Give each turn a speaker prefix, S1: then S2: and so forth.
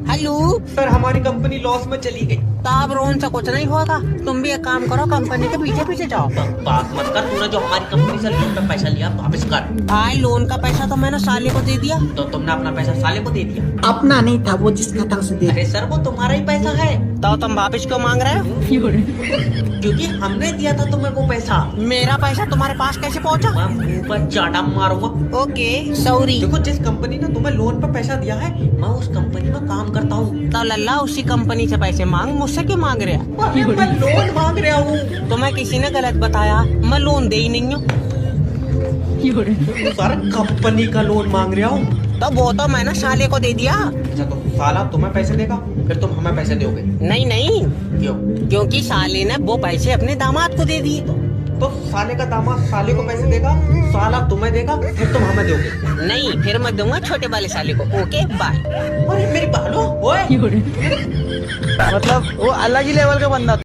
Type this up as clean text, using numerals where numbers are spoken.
S1: Hello
S2: sir, हमारी company loss में चली गई।
S1: ताब रोन से कुछ नहीं होगा। तुम भी एक काम करो, कंपनी के पीछे पीछे जाओ।
S2: बात मत कर, तूने जो हमारी कंपनी से लोन पे पैसा लिया वापस कर।
S1: भाई लोन का पैसा तो मैंने साले को दे दिया।
S2: तो तुमने अपना पैसा साले को दे दिया?
S3: अपना नहीं था, वो जिसका था उसे दे।
S2: अरे सर, वो तुम्हारा ही पैसा है।
S1: तो तुम वापस क्यों मांग रहे हो?
S2: क्योंकि हमने दिया था तुम्हें वो पैसा।
S1: मेरा पैसा तुम्हारे पास कैसे पहुंचा?
S2: मैं मुंह पर चाटा मारूंगा।
S1: Okay sorry.
S2: देखो, जिस कंपनी ने तुम्हें लोन पर पैसा दिया है, मैं उस कंपनी में काम करता हूँ।
S1: तो लल्ला उसी कंपनी से पैसे मांग, मुझसे क्यों मांग रहे हो?
S2: मैं लोन मांग रहा हूँ।
S1: तुम्हें किसी ने गलत बताया, मैं लोन दे ही नहीं हूँ।
S2: सर, कंपनी का लोन मांग रहा हूँ।
S1: तो वो तो मैंने साले को दे दिया।
S2: अच्छा, तो साला तुम्हें पैसे देगा, फिर तुम हमें पैसे दोगे?
S1: नहीं नहीं,
S2: क्यों?
S1: क्योंकि साले ने वो पैसे अपने दामाद को दे दिए।
S2: तो साले का दामाद साले को पैसे देगा, साला तुम्हें देगा, फिर तुम हमें दोगे?
S1: नहीं, फिर मैं दूंगा छोटे वाले साले को। Okay bye.
S2: अरे मेरी बालो, ओए।
S4: मतलब वो अलग ही लेवल का बंदा था।